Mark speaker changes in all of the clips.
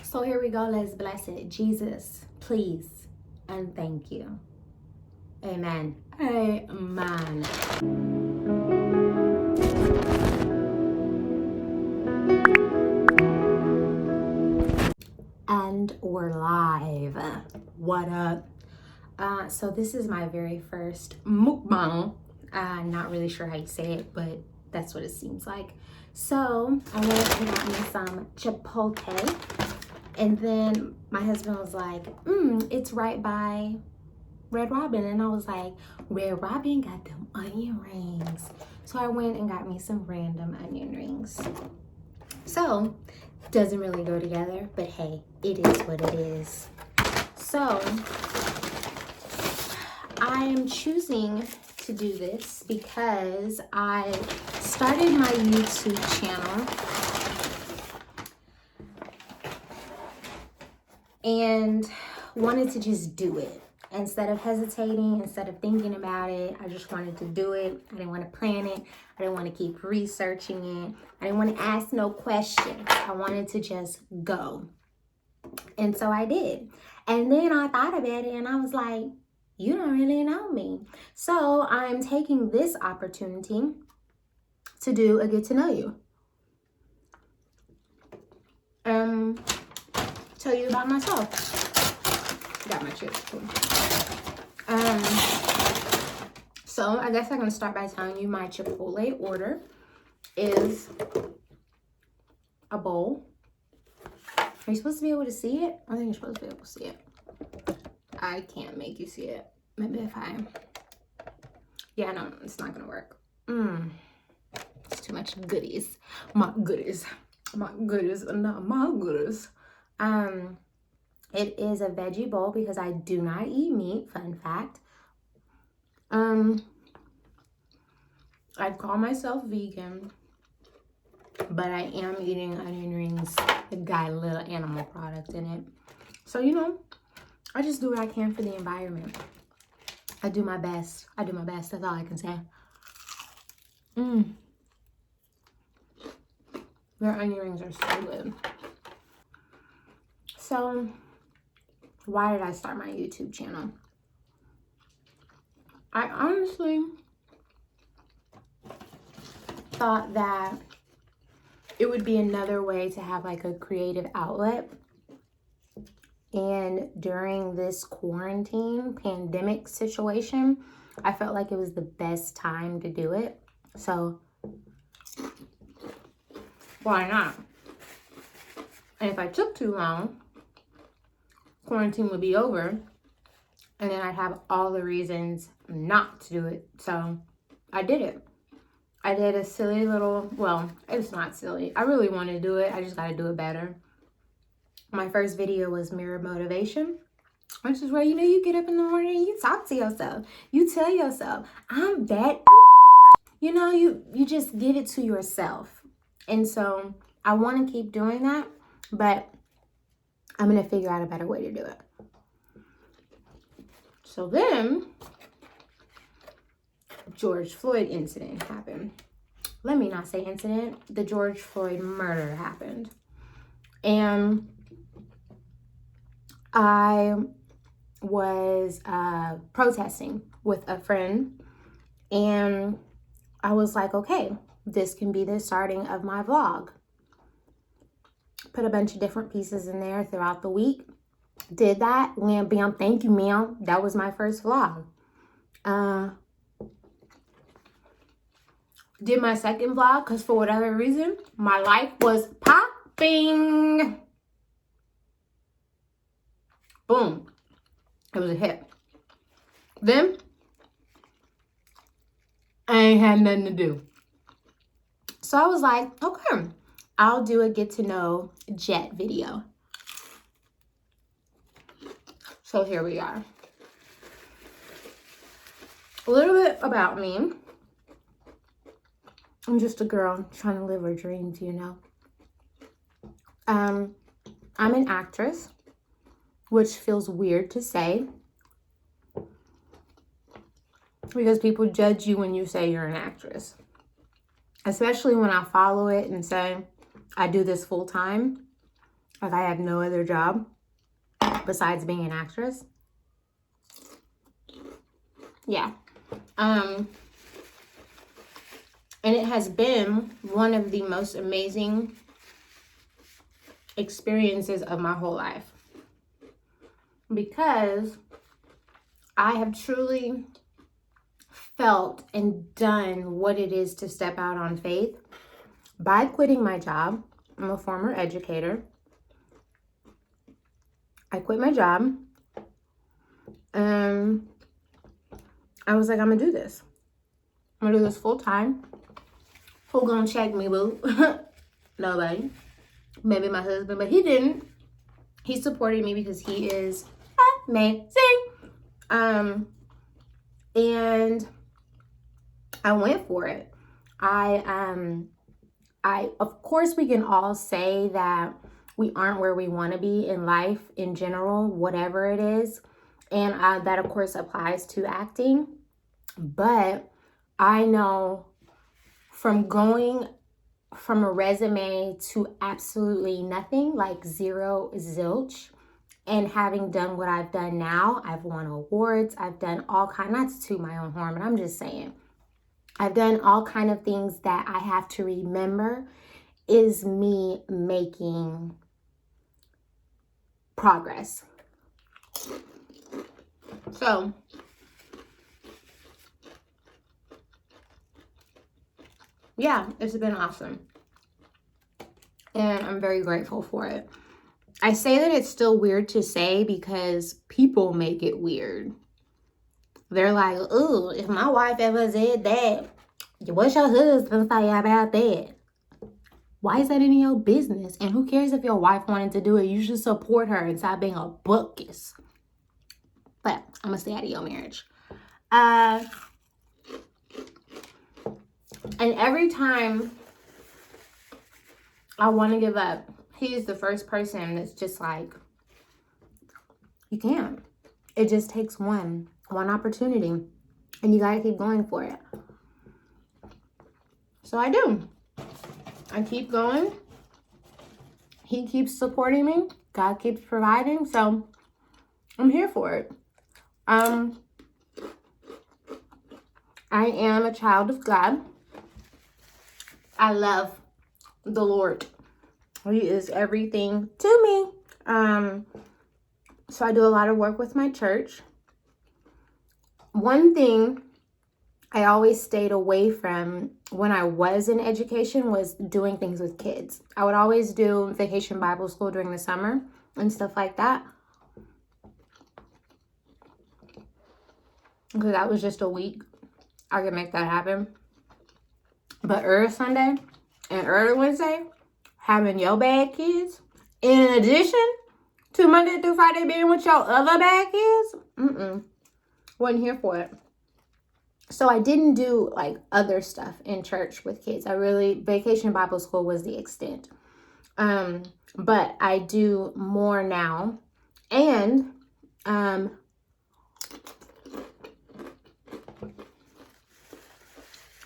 Speaker 1: So here we go. Let's bless it. Jesus, please, and thank you. Amen. Amen. And we're live. What up? So this is my very first mukbang. Not really sure how you say it, but that's what it seems like. So I went and got me some chipotle. And then my husband was like, it's right by Red Robin. And I was like, Red Robin got them onion rings. So I went and got me some random onion rings. So, doesn't really go together, but hey, it is what it is. So, I am choosing to do this because I started my YouTube channel and wanted to just do it. Instead of hesitating, instead of thinking about it, I just wanted to do it. I didn't want to plan it. I didn't want to keep researching it. I didn't want to ask no questions. I wanted to just go. And so I did. And then I thought about it and I was like, you don't really know me. So I'm taking this opportunity to do a get to know you. Tell you about myself. Got my chips too. So I guess I'm gonna start by telling you my Chipotle order is a bowl. Are you supposed to be able to see it? I think you're supposed to be able to see it. I can't make you see it. Maybe if I, yeah, no, it's not gonna work. It's too much goodies. My goodies, not my goodies. It is a veggie bowl because I do not eat meat, fun fact. I call myself vegan, but I am eating onion rings that got a little animal product in it. So, you know, I just do what I can for the environment. I do my best. That's all I can say. Their onion rings are so good. So, why did I start my YouTube channel? I honestly thought that it would be another way to have like a creative outlet. And during this quarantine pandemic situation, I felt like it was the best time to do it. So why not? And if I took too long, quarantine would be over and then I'd have all the reasons not to do it. So I did it. I did a silly little, well, it's not silly. I really want to do it. I just got to do it better. My first video was mirror motivation, which is where, you know, you get up in the morning and you talk to yourself. You tell yourself, I'm bad. You know, you just give it to yourself. And so I want to keep doing that, but I'm going to figure out a better way to do it. So then George Floyd incident happened. Let me not say incident. The George Floyd murder happened. And I was protesting with a friend. And I was like, okay, this can be the starting of my vlog. Put a bunch of different pieces in there throughout the week. Did that. Wham, bam, thank you, ma'am. That was my first vlog. Did my second vlog because for whatever reason, my life was popping. Boom. It was a hit. Then, I ain't had nothing to do. So I was like, okay, I'll do a get to know Jett video. So here we are. A little bit about me. I'm just a girl trying to live her dreams, you know. I'm an actress, which feels weird to say because people judge you when you say you're an actress. Especially when I follow it and say I do this full time. Like I had no other job besides being an actress. Yeah. And it has been one of the most amazing experiences of my whole life, because I have truly felt and done what it is to step out on faith by quitting my job. I'm a former educator. I quit my job and I was like, I'm gonna do this. I'm gonna do this full time. Who gonna check me, boo? Nobody. Maybe my husband, but he didn't. He supported me because he is amazing. And I went for it. Of course, we can all say that we aren't where we want to be in life in general, whatever it is. And that, of course, applies to acting. But I know from going from a resume to absolutely nothing, like zero, zilch, and having done what I've done now, I've won awards. I've done all kinds, not to toot my own horn, but I'm just saying, I've done all kind of things that I have to remember is me making progress. So, yeah, it's been awesome. And I'm very grateful for it. I say that it's still weird to say because people make it weird. They're like, ooh, if my wife ever said that, what's your husband say about that? Why is that any of your business? And who cares if your wife wanted to do it? You should support her and stop being a buckus. But I'm going to stay out of your marriage. And every time I want to give up, he is the first person that's just like, you can't. It just takes one opportunity. And you got to keep going for it. So I do. I keep going. He keeps supporting me. God keeps providing. So I'm here for it. I am a child of God. I love the Lord. He is everything to me. So I do a lot of work with my church. One thing I always stayed away from when I was in education was doing things with kids. I would always do vacation Bible school during the summer and stuff like that, because that was just a week. I could make that happen. But early Sunday and early Wednesday, having your bad kids, in addition to Monday through Friday being with your other bad kids, wasn't here for it. So I didn't do like other stuff in church with kids. Vacation Bible school was the extent. But I do more now. And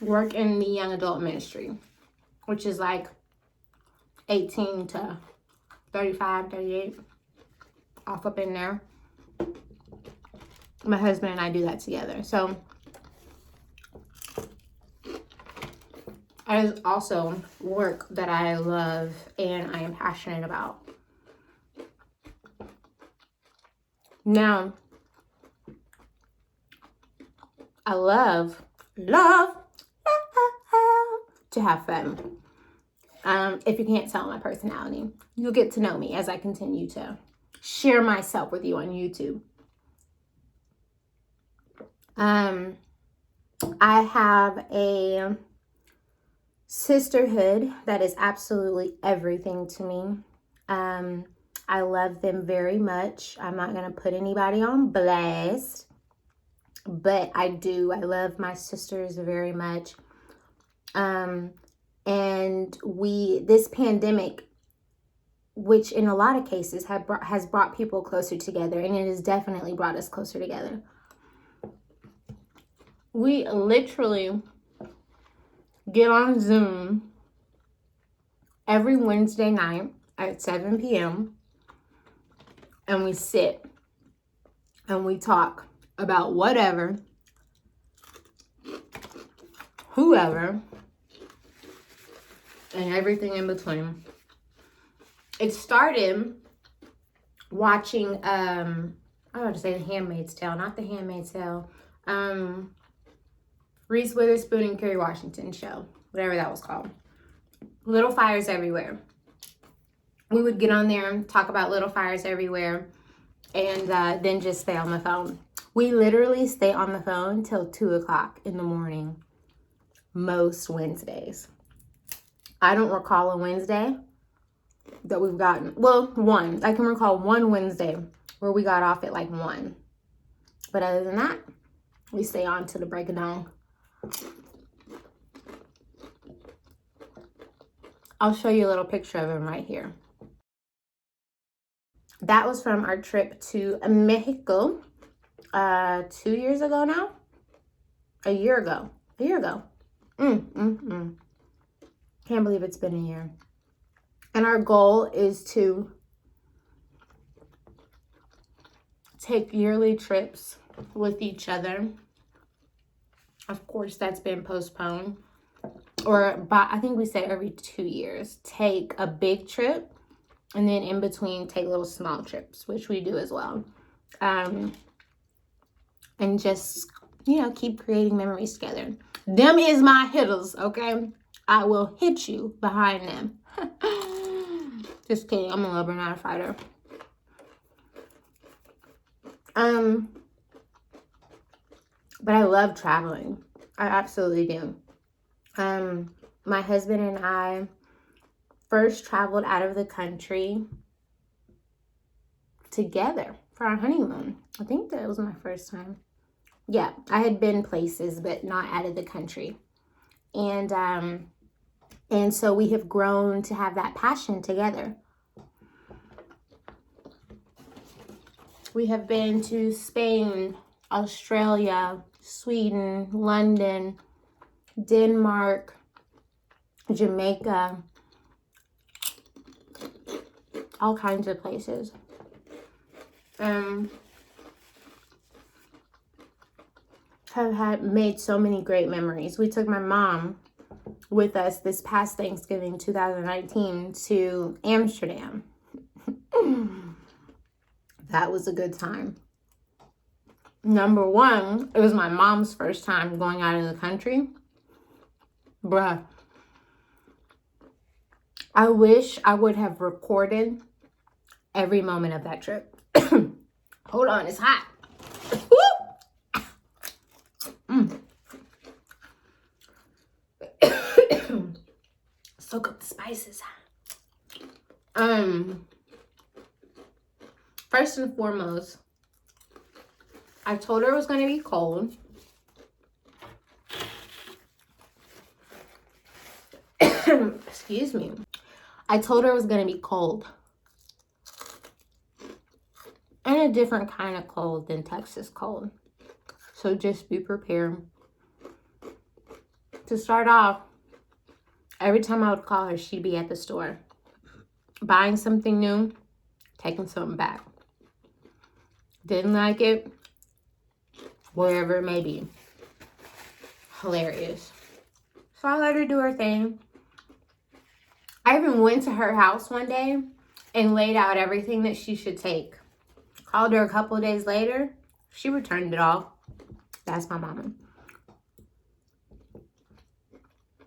Speaker 1: work in the young adult ministry, which is like 18 to 35, 38, off up in there. My husband and I do that together. So it is also work that I love and I am passionate about. Now, I love to have fun. If you can't tell my personality, you'll get to know me as I continue to share myself with you on YouTube. I have a sisterhood that is absolutely everything to me. I love them very much. I'm not going to put anybody on blast, but I do. I love my sisters very much. And this pandemic, which in a lot of cases has brought people closer together, and it has definitely brought us closer together. We literally get on Zoom every Wednesday night at 7 p.m. and we sit and we talk about whatever, whoever, and everything in between. It started watching, I want to say The Handmaid's Tale, not The Handmaid's Tale. Reese Witherspoon and Kerry Washington show, whatever that was called. Little Fires Everywhere. We would get on there and talk about Little Fires Everywhere and then just stay on the phone. We literally stay on the phone till 2 o'clock in the morning most Wednesdays. I don't recall a Wednesday that we've gotten, well, one. I can recall one Wednesday where we got off at like 1. But other than that, we stay on till the break of dawn. I'll show you a little picture of him right here. That was from our trip to Mexico 2 years ago now. A year ago. Can't believe it's been a year. And our goal is to take yearly trips with each other. Of course, that's been postponed. Or I think we say every 2 years. Take a big trip. And then in between, take little small trips, which we do as well. And just, keep creating memories together. Them is my hitters, okay? I will hit you behind them. Just kidding. I'm a lover, not a fighter. But I love traveling. I absolutely do. My husband and I first traveled out of the country together for our honeymoon. I think that was my first time. Yeah, I had been places, but not out of the country. And so we have grown to have that passion together. We have been to Spain, Australia, Sweden, London, Denmark, Jamaica, all kinds of places. Have made so many great memories. We took my mom with us this past Thanksgiving 2019 to Amsterdam. That was a good time. Number one, it was my mom's first time going out of the country. Bruh. I wish I would have recorded every moment of that trip. Hold on, it's hot. Soak up the spices. First and foremost, I told her it was going to be cold. Excuse me. I told her it was going to be cold. And a different kind of cold than Texas cold. So just be prepared. To start off, every time I would call her, she'd be at the store. Buying something new, taking something back. Didn't like it, wherever it may be. Hilarious. So I let her do her thing. I even went to her house one day and laid out everything that she should take. Called her a couple of days later. She returned it all. That's my mama.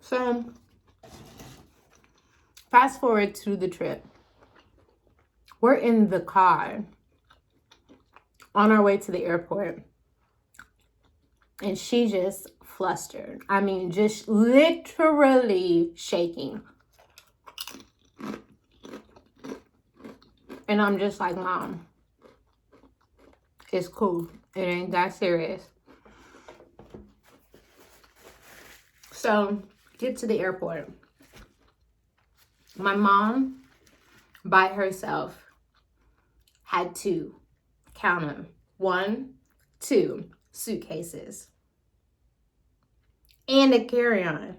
Speaker 1: So, fast forward to the trip. We're in the car on our way to the airport. And she just flustered. I mean, just literally shaking. And I'm just like, Mom, it's cool. It ain't that serious. So, get to the airport. My mom, by herself, had to count them. 1, 2 suitcases. And a carry-on.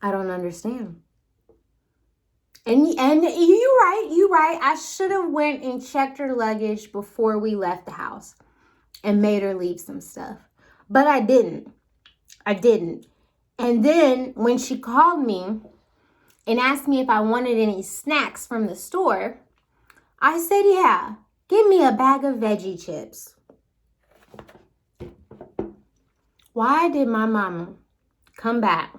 Speaker 1: I don't understand. And you're right. I should have went and checked her luggage before we left the house and made her leave some stuff. But I didn't. And then when she called me and asked me if I wanted any snacks from the store, I said, yeah, give me a bag of veggie chips. Why did my mama come back?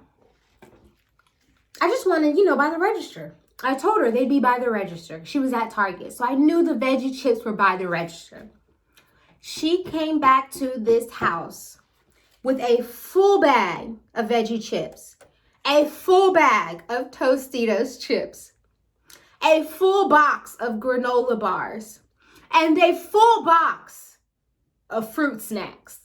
Speaker 1: I just wanted, by the register. I told her they'd be by the register. She was at Target, so I knew the veggie chips were by the register. She came back to this house with a full bag of veggie chips, a full bag of Tostitos chips, a full box of granola bars, and a full box of fruit snacks.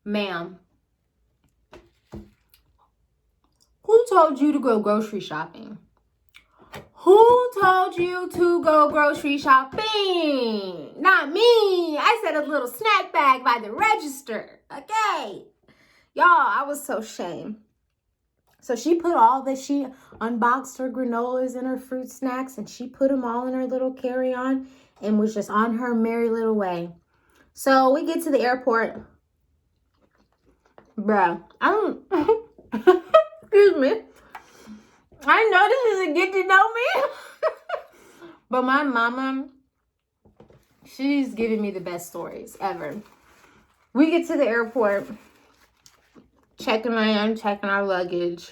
Speaker 1: Ma'am, who told you to go grocery shopping? Who told you to go grocery shopping? Not me. I said a little snack bag by the register. Okay. Y'all, I was so ashamed. So she unboxed her granolas and her fruit snacks, and she put them all in her little carry-on and was just on her merry little way. So we get to the airport. Bruh, excuse me. I know this is a get to know me. But my mama, she's giving me the best stories ever. We get to the airport, checking our luggage.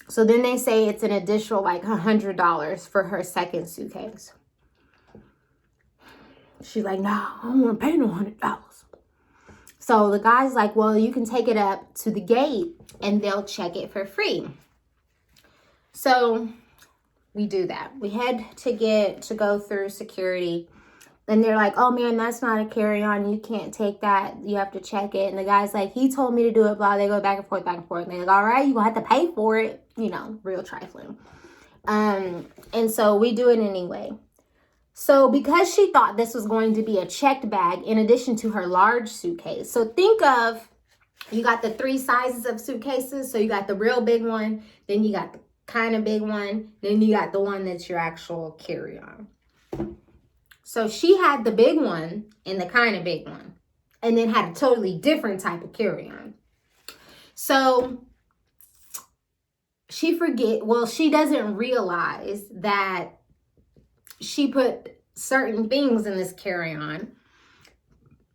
Speaker 1: So then they say it's an additional like $100 for her second suitcase. She's like, nah, I don't want to pay no $100. So the guy's like, well, you can take it up to the gate and they'll check it for free. So we do that. We head to go through security. And they're like, oh, man, that's not a carry-on. You can't take that. You have to check it. And the guy's like, he told me to do it, blah. They go back and forth. And they're like, all right, you're going to have to pay for it. Real trifling. And so we do it anyway. So because she thought this was going to be a checked bag in addition to her large suitcase. So think of, you got the 3 sizes of suitcases. So you got the real big one, then you got the kind of big one, then you got the one that's your actual carry-on. So she had the big one and the kind of big one, and then had a totally different type of carry-on. So she doesn't realize that she put certain things in this carry-on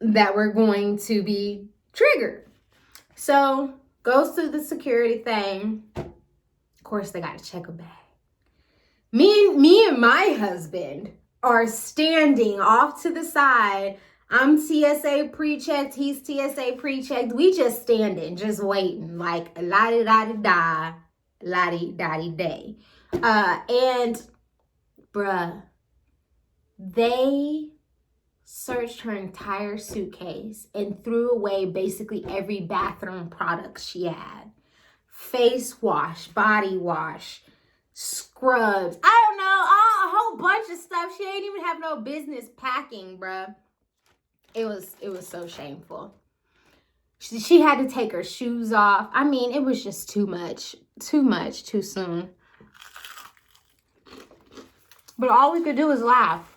Speaker 1: that were going to be triggered. So goes through the security thing. Of course, they got to check a bag. Me and my husband are standing off to the side. I'm TSA pre-checked. He's TSA pre-checked. We just standing, just waiting, like la-di-da-di-da, la-di-da-di-day. And bruh, they searched her entire suitcase and threw away basically every bathroom product she had. Face wash, body wash, scrubs. I don't know, a whole bunch of stuff. She ain't even have no business packing, bruh. It was so shameful. She had to take her shoes off. I mean, it was just too much, too soon. But all we could do was laugh.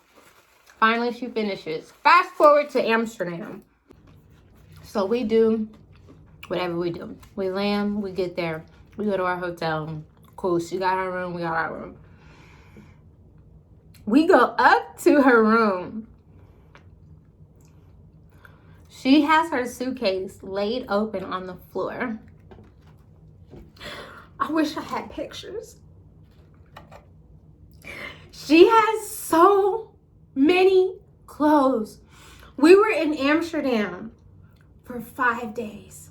Speaker 1: Finally, she finishes. Fast forward to Amsterdam. So we do whatever we do. We land, we get there, we go to our hotel. Cool, she got her room, we got our room. We go up to her room. She has her suitcase laid open on the floor. I wish I had pictures. She has so many clothes. We were in Amsterdam for 5 days.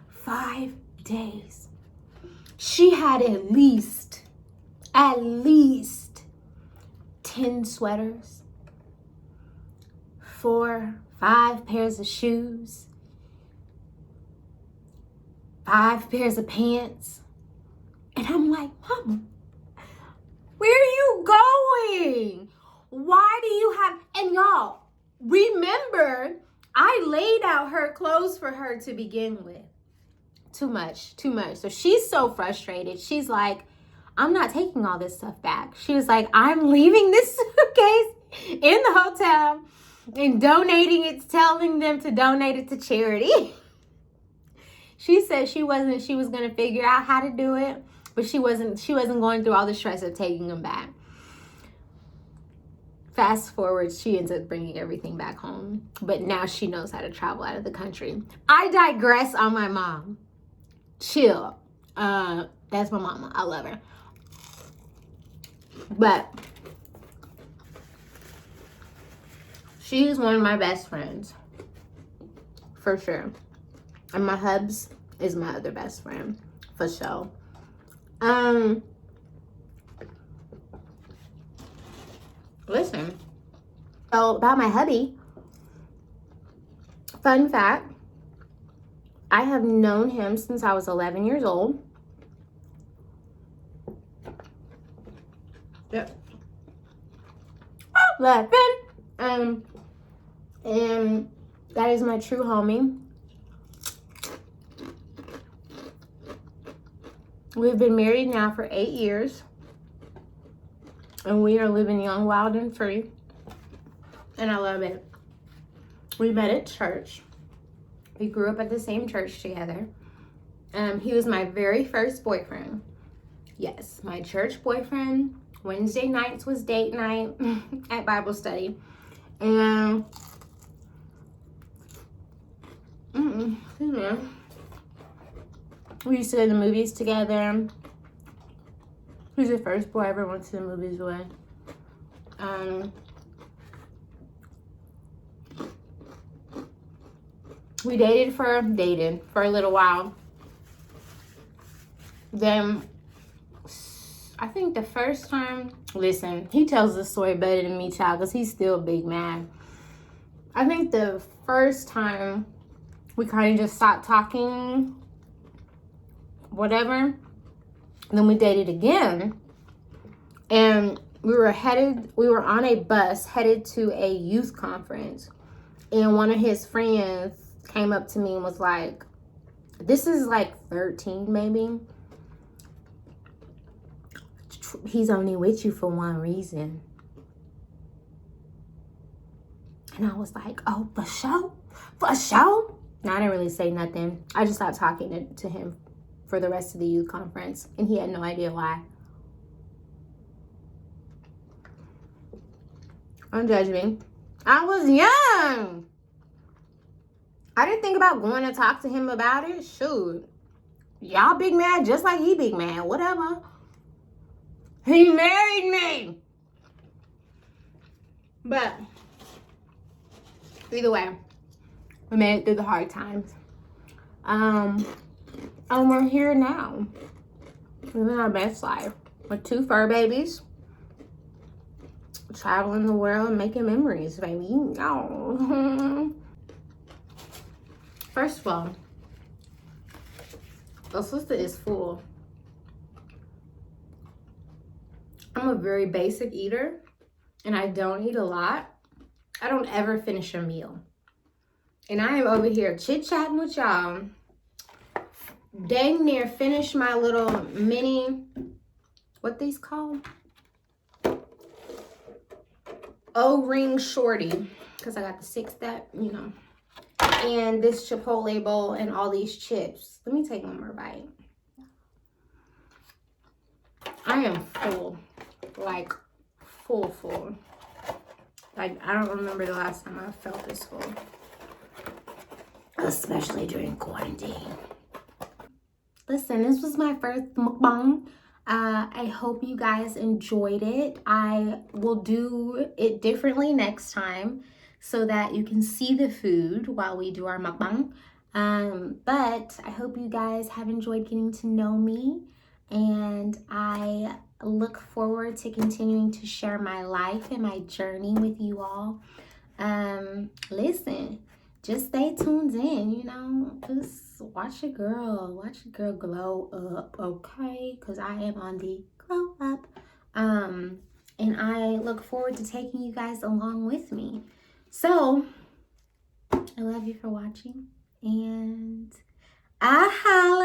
Speaker 1: 5 days. She had at least 10 sweaters, 4, 5 pairs of shoes, 5 pairs of pants. And I'm like, Mama, where are you going? Why do you have, and y'all, remember I laid out her clothes for her to begin with. Too much. So she's so frustrated. She's like, I'm not taking all this stuff back. She was like, I'm leaving this suitcase in the hotel and donating it, telling them to donate it to charity. She said she was going to figure out how to do it, but she wasn't going through all the stress of taking them back. Fast forward, she ends up bringing everything back home, but now she knows how to travel out of the country. I digress on my mom. Chill. That's my mama. I love her. But she is one of my best friends, for sure. And my hubs is my other best friend, for sure. Listen. So about my hubby, fun fact, I have known him since I was 11 years old. Yep. 11. And that is my true homie. We've been married now for 8 years. And we are living young, wild, and free. And I love it. We met at church. We grew up at the same church together. He was my very first boyfriend. Yes, my church boyfriend. Wednesday nights was date night at Bible study. And we used to go to the movies together. He was the first boy I ever went to the movies with. We dated for a little while. Then I think the first time, listen, he tells the story better than me, child, because he's still a big man. I think the first time we kind of just stopped talking, whatever. Then we dated again, and we were on a bus headed to a youth conference, and one of his friends came up to me and was like, this is like 13 maybe. He's only with you for one reason. And I was like, oh, for sure? For sure? No, I didn't really say nothing. I just stopped talking to him for the rest of the youth conference, and he had no idea why. Don't judge me. I was young. I didn't think about going to talk to him about it. Shoot. Y'all big mad just like he big mad. Whatever. He married me. But either way, we made it through the hard times. And we're here now, living our best life with 2 fur babies, traveling the world, making memories, baby. Oh. First of all, the sister is full. I'm a very basic eater, and I don't eat a lot. I don't ever finish a meal. And I am over here chit-chatting with y'all. Dang near finish my little mini, what these called? O-ring shorty. Because I got the 6 that, you know. And this Chipotle bowl and all these chips. Let me take one more bite. I am full. Like, full. Like, I don't remember the last time I felt this full. Especially during quarantine. Listen, this was my first mukbang. I hope you guys enjoyed it. I will do it differently next time so that you can see the food while we do our mukbang. But I hope you guys have enjoyed getting to know me, and I look forward to continuing to share my life and my journey with you all. Listen, just stay tuned in, you know, just watch your girl glow up, okay? Because I am on the glow up. And I look forward to taking you guys along with me. So, I love you for watching, and I holla.